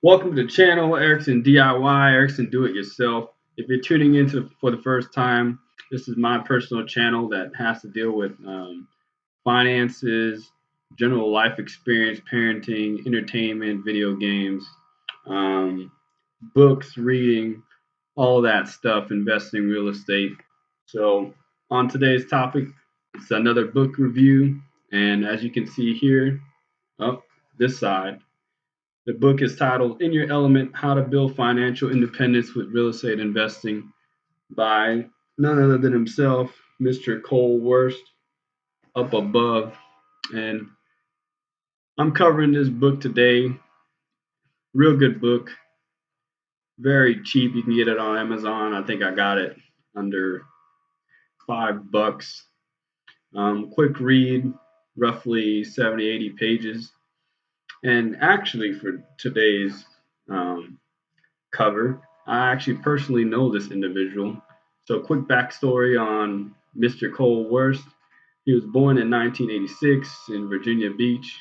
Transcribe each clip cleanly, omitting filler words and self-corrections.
Welcome to the channel, Erickson DIY, Erickson Do It Yourself. If you're tuning in for the first time, this is my personal channel that has to deal with finances, general life experience, parenting, entertainment, video games, um, books, reading, all that stuff, investing, real estate. So, on today's topic, it's another book review. And as you can see here, up this side, the book is titled In Your Element: How to Build Financial Independence with Real Estate Investing by none other than himself, Mr. Cole Wurst, up above. And I'm covering this book today. Real good book, very cheap. You can get it on Amazon. I think I got it under $5. Quick read, roughly 70, 80 pages. And actually, for today's cover, I actually personally know this individual. So, quick backstory on Mr. Cole Wurst. He was born in 1986 in Virginia Beach.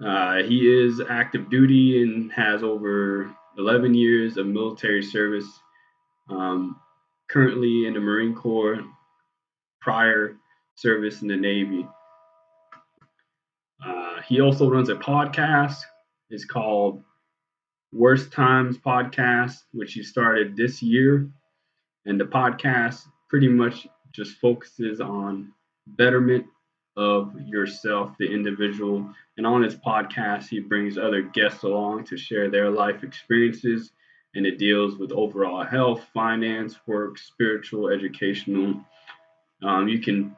He is active duty and has over 11 years of military service. Um, Currently in the Marine Corps, prior service in the Navy. He also runs a podcast. It's called Worst Times Podcast, which he started this year. And the podcast pretty much just focuses on betterment of yourself, the individual. And on his podcast, he brings other guests along to share their life experiences. And it deals with overall health, finance, work, spiritual, educational. You can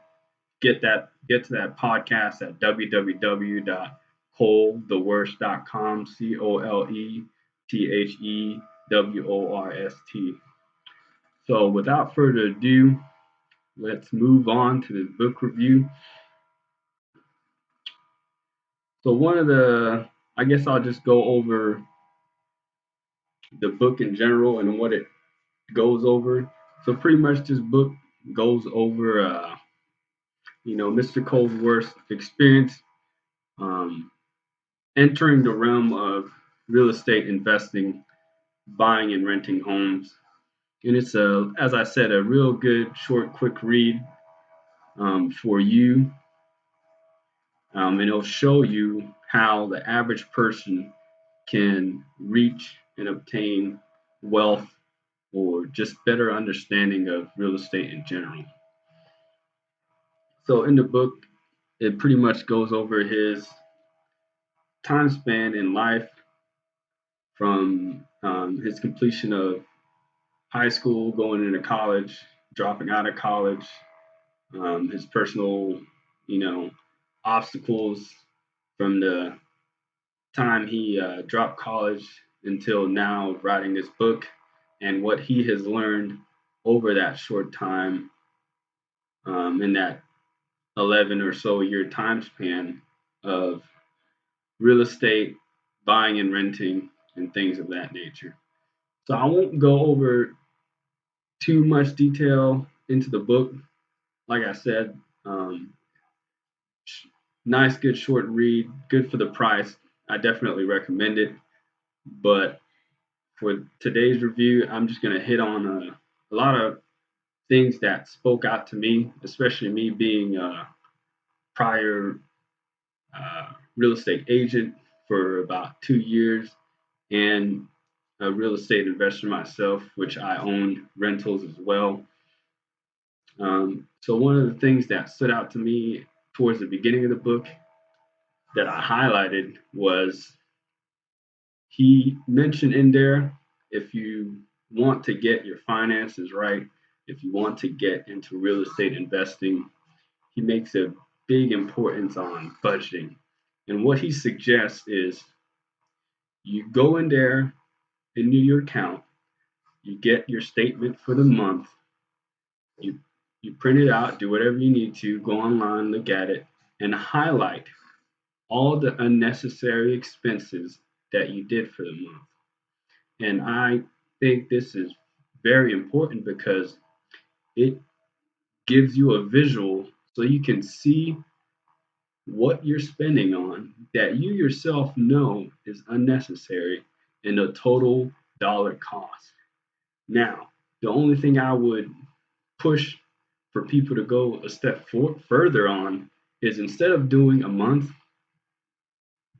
get to that podcast at www.coletheworst.com, COLETHEWORST. So without further ado, let's move on to the book review. So I guess I'll just go over the book in general and what it goes over. So pretty much this book goes over, Mr. Cole's worst experience um, entering the realm of real estate investing, buying and renting homes. And it's as I said, a real good, short, quick read for you. And it'll show you how the average person can reach and obtain wealth or just better understanding of real estate in general. So in the book, it pretty much goes over his time span in life from his completion of high school, going into college, dropping out of college, his personal, obstacles from the time he dropped college until now writing this book, and what he has learned over that short time in that 11 or so year time span of real estate, buying and renting, and things of that nature. So I won't go over too much detail into the book. Like I said, nice, good short read, good for the price. I definitely recommend it. But for today's review, I'm just going to hit on a lot of things that spoke out to me, especially me being a prior real estate agent for about 2 years and a real estate investor myself, which I own rentals as well. So one of the things that stood out to me towards the beginning of the book that I highlighted was he mentioned in there, if you want to get your finances right, if you want to get into real estate investing, he makes a big importance on budgeting. And what he suggests is you go in there into your account, you get your statement for the month, you you print it out, do whatever you need to, go online, look at it, and highlight all the unnecessary expenses that you did for the month. And I think this is very important because it gives you a visual so you can see what you're spending on that you yourself know is unnecessary and a total dollar cost. Now, the only thing I would push for people to go a step further on is instead of doing a month,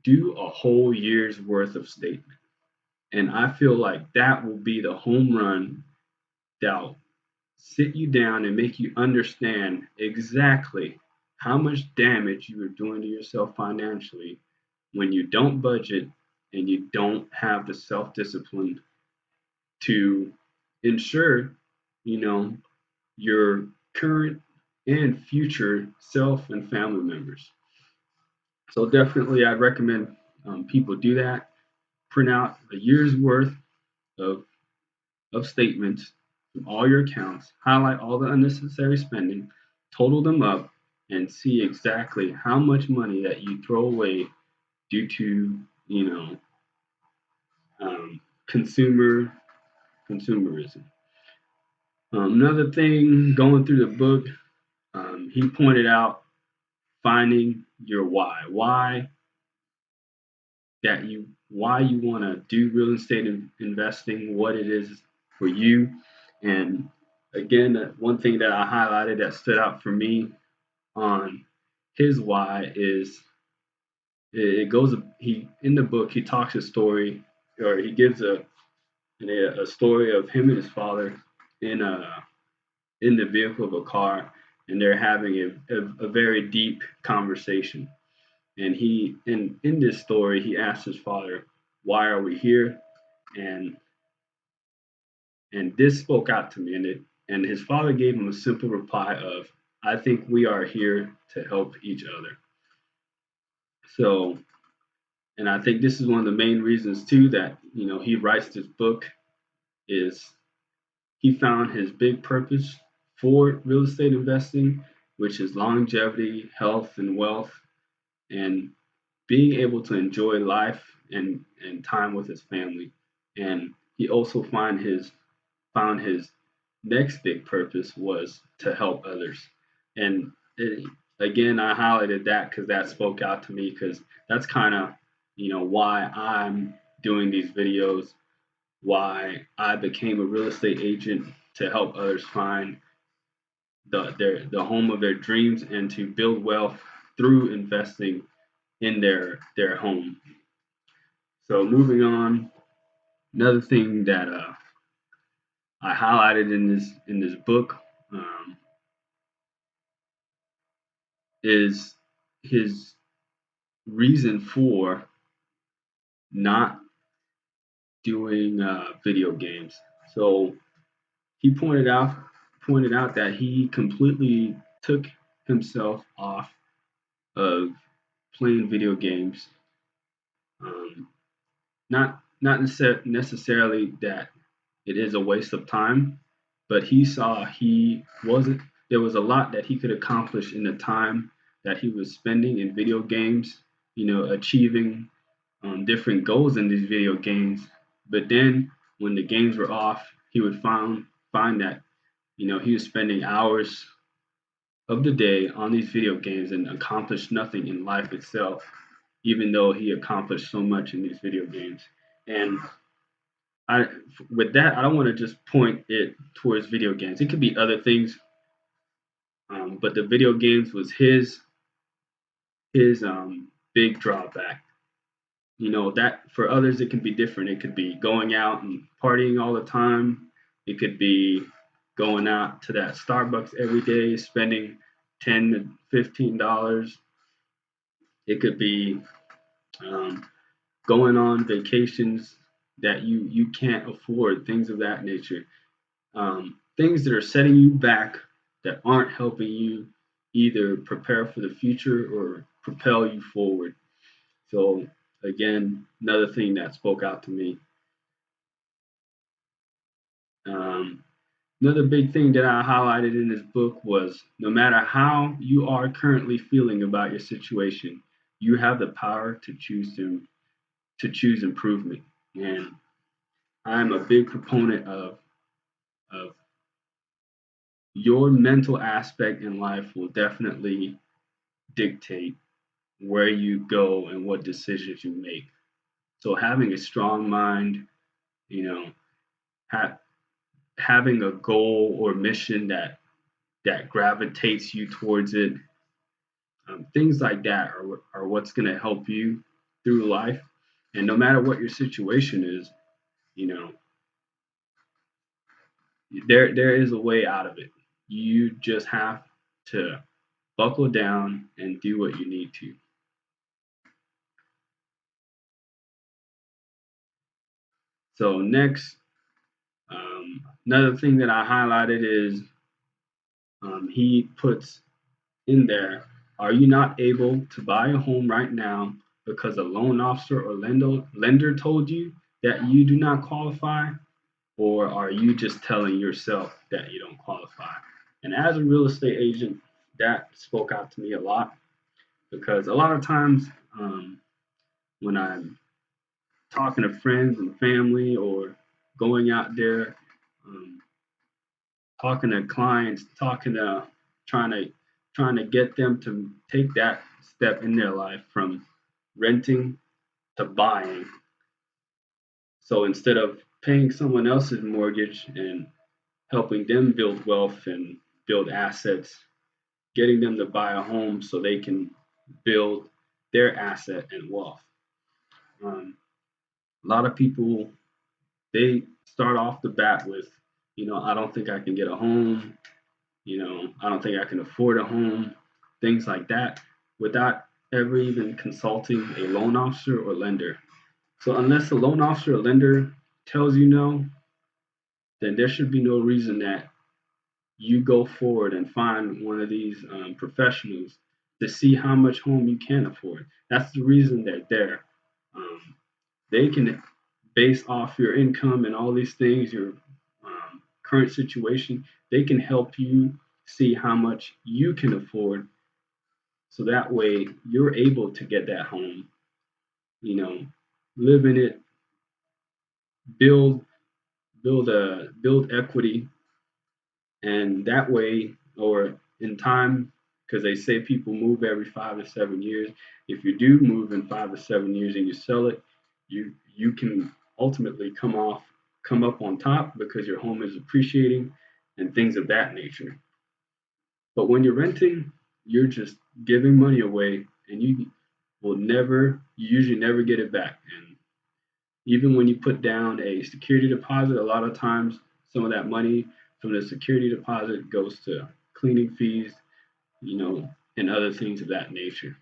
do a whole year's worth of statement. And I feel like that will be the home run that'll sit you down and make you understand exactly how much damage you are doing to yourself financially when you don't budget and you don't have the self discipline to ensure, you know, your current and future self and family members. So definitely, I'd recommend people do that. Print out a year's worth of statements from all your accounts, highlight all the unnecessary spending, total them up, and see exactly how much money that you throw away due to, you know, um, consumerism. Another thing going through the book, he pointed out finding your why you want to do real estate investing, what it is for you. And again, one thing that I highlighted that stood out for me on his why is it goes he in the book he talks a story, or he gives a story of him and his father in a in the vehicle of a car, and they're having a very deep conversation. And in this story he asks his father, why are we here? and and this spoke out to me, and his father gave him a simple reply of, I think we are here to help each other. So, and I think this is one of the main reasons too that he writes this book, is he found his big purpose for real estate investing, which is longevity, health, and wealth, and being able to enjoy life and time with his family. And he also found his next big purpose was to help others. And again, I highlighted that because that spoke out to me, because that's kind of why I'm doing these videos, why I became a real estate agent, to help others find the home of their dreams and to build wealth through investing in their home. So moving on, another thing that I highlighted in this book is his reason for not doing video games. So he pointed out that he completely took himself off of playing video games. Um, not necessarily that it is a waste of time, but he saw he wasn't there was a lot that he could accomplish in the time that he was spending in video games, achieving different goals in these video games. But then when the games were off, he would find that he was spending hours of the day on these video games and accomplished nothing in life itself, even though he accomplished so much in these video games. And I, with that, I don't want to just point it towards video games. It could be other things, but the video games was his big drawback. That for others it can be different. It could be going out and partying all the time. It could be going out to that Starbucks every day, spending $10 to $15. It could be um, going on vacations that you can't afford, things of that nature. Things that are setting you back, that aren't helping you either prepare for the future or propel you forward. So again, another thing that spoke out to me. Um, Another big thing that I highlighted in this book was, no matter how you are currently feeling about your situation, you have the power to choose improvement. And I'm a big proponent of your mental aspect in life will definitely dictate where you go and what decisions you make. So having a strong mind, you know, ha- having a goal or mission that gravitates you towards it, things like that are what's going to help you through life. And no matter what your situation is, you know, there is a way out of it. You just have to buckle down and do what you need to. So next, another thing that I highlighted is he puts in there, are you not able to buy a home right now because a loan officer or lender told you that you do not qualify? Or are you just telling yourself that you don't qualify? And as a real estate agent, that spoke out to me a lot because a lot of times when I'm talking to friends and family or going out there, um, talking to clients, talking to trying to trying to get them to take that step in their life from renting to buying. So instead of paying someone else's mortgage and helping them build wealth and build assets, getting them to buy a home so they can build their asset and wealth. Um, a lot of people, they start off the bat with, I don't think I can get a home. I don't think I can afford a home, things like that, without ever even consulting a loan officer or lender. So unless the loan officer or lender tells you no, then there should be no reason that you go forward and find one of these professionals to see how much home you can afford. That's the reason they're there. Um, they can base off your income and all these things, your current situation. They can help you see how much you can afford, so that way you're able to get that home. You know, live in it, build build equity, and that way, or in time, because they say people move every 5 to 7 years. If you do move in 5 to 7 years and you sell it, you can ultimately come up on top because your home is appreciating and things of that nature. But when you're renting, you're just giving money away, and you usually never get it back. And even when you put down a security deposit, a lot of times some of that money from the security deposit goes to cleaning fees, and other things of that nature.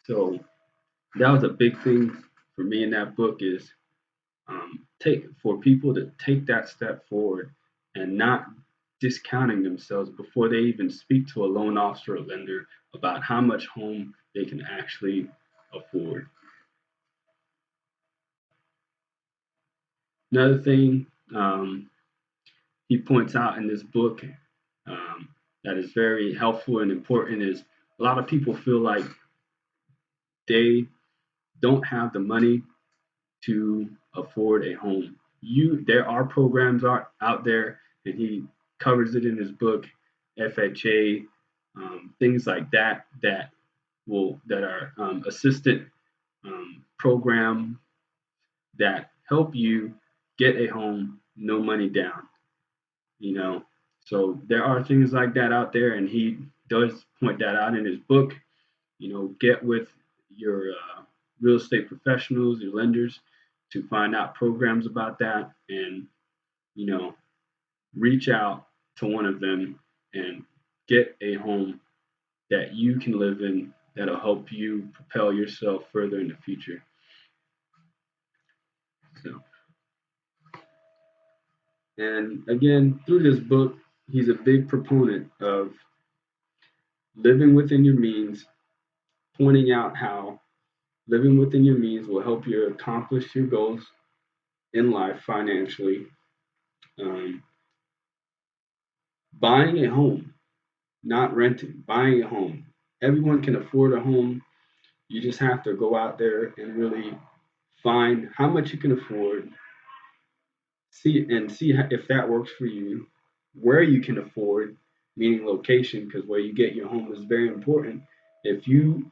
So that was a big thing for me in that book is take for people to take that step forward and not discounting themselves before they even speak to a loan officer or lender about how much home they can actually afford. Another thing he points out in this book um, that is very helpful and important is a lot of people feel like they don't have the money to afford a home. There are programs out there, and he covers it in his book, FHA, things like that are assistant program that help you get a home, no money down. you know. So there are things like that out there, and he does point that out in his book. Get with your real estate professionals, your lenders, to find out programs about that, and you know, reach out to one of them and get a home that you can live in that'll help you propel yourself further in the future. So, and again, through this book, he's a big proponent of living within your means, pointing out how living within your means will help you accomplish your goals in life financially. Um, Buying a home, not renting, buying a home. Everyone can afford a home. You just have to go out there and really find how much you can afford, see if that works for you, where you can afford, meaning location, because where you get your home is very important. If you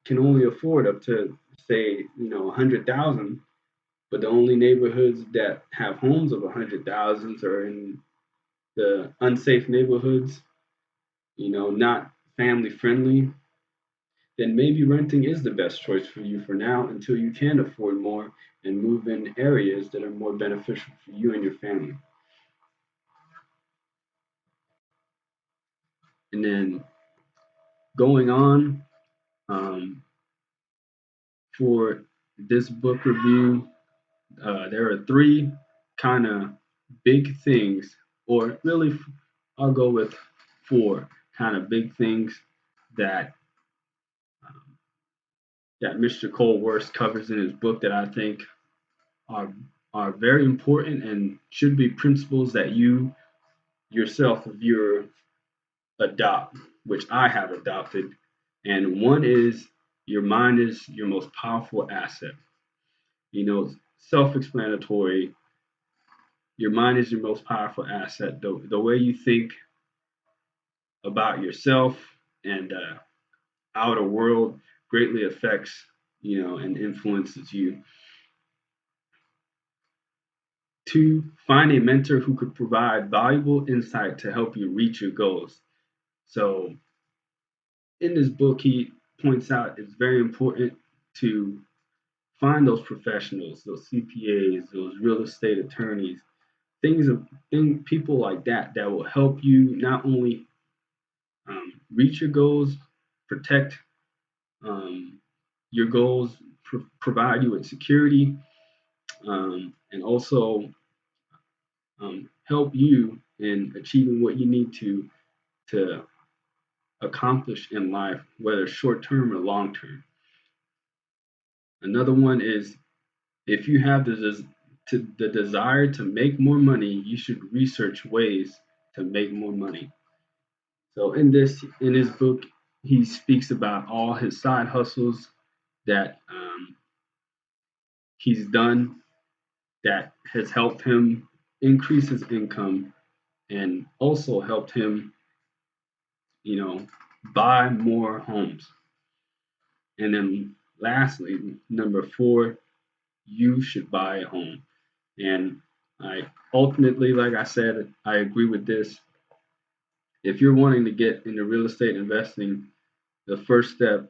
can only afford up to, say, 100,000, but the only neighborhoods that have homes of 100,000 are in the unsafe neighborhoods, not family friendly, then maybe renting is the best choice for you for now until you can afford more and move in areas that are more beneficial for you and your family. And then going on, um, for this book review, there are three kind of big things, or really, I'll go with four kind of big things that that Mr. Cole Worst covers in his book that I think are are very important and should be principles that you yourself, if you're adopt, which I have adopted. And one is your mind is your most powerful asset. Self-explanatory. Your mind is your most powerful asset. The way you think about yourself and outer world greatly affects, and influences you. Two, find a mentor who could provide valuable insight to help you reach your goals. So, in this book, he points out it's very important to find those professionals, those CPAs, those real estate attorneys, people like that will help you not only reach your goals, protect your goals, provide you with security, and also help you in achieving what you need to accomplish in life, whether short term or long term. Another one is if you have the desire to make more money, you should research ways to make more money. So in his book, he speaks about all his side hustles that he's done that has helped him increase his income and also helped him, you know, buy more homes. And then lastly, number four, you should buy a home. And I ultimately, like I said, I agree with this. If you're wanting to get into real estate investing, the first step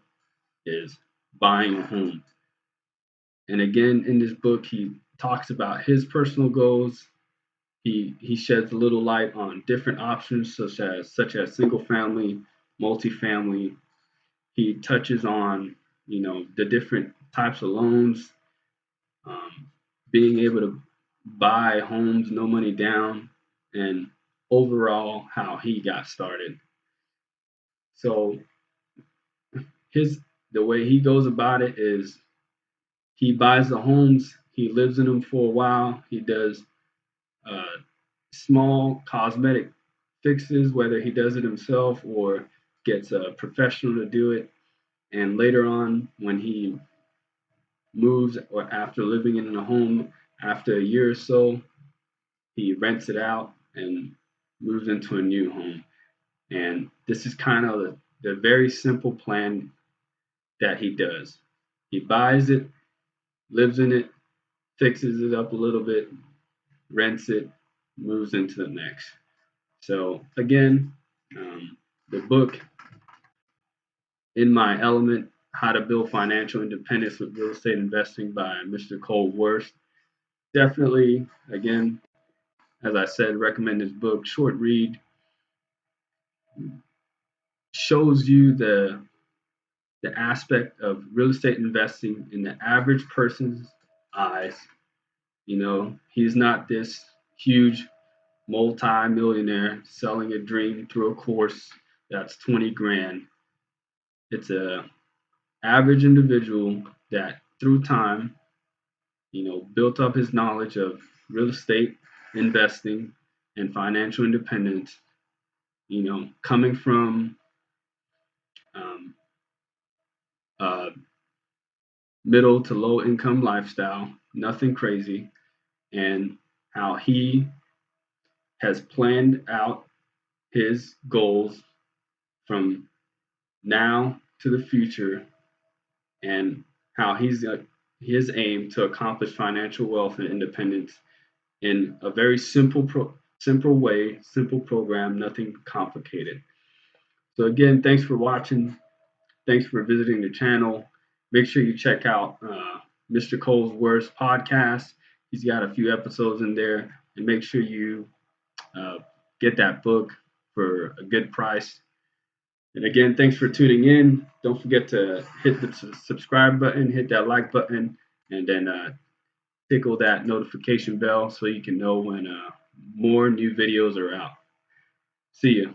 is buying a home. And again, in this book, he talks about his personal goals. He sheds a little light on different options, such as single family, multifamily. He touches on the different types of loans, um, being able to buy homes, no money down, and overall how he got started. So his the way he goes about it is he buys the homes, he lives in them for a while, he does uh, small cosmetic fixes, whether he does it himself or gets a professional to do it. And later on, when he moves or after living in a home after a year or so, he rents it out and moves into a new home. And this is kind of the very simple plan that he does. He buys it, lives in it, fixes it up a little bit, rents it, moves into the next. So again, the book In My Element: How to Build Financial Independence with Real Estate Investing by Mr. Cole Worst. Definitely, again, as I said, recommend this book. Short read, shows you the aspect of real estate investing in the average person's eyes. He's not this huge multi-millionaire selling a dream through a course that's 20 grand. It's a average individual that through time, built up his knowledge of real estate investing and financial independence, coming from um, a middle to low income lifestyle, nothing crazy, and how he has planned out his goals from now to the future and how his aim to accomplish financial wealth and independence in a very simple way, simple program, nothing complicated. So again, thanks for watching. Thanks for visiting the channel. Make sure you check out Mr. Cole's Worst podcast. He's got a few episodes in there, and make sure you uh, get that book for a good price. And again, thanks for tuning in. Don't forget to hit the subscribe button, hit that like button, and then tickle that notification bell so you can know when more new videos are out. See you.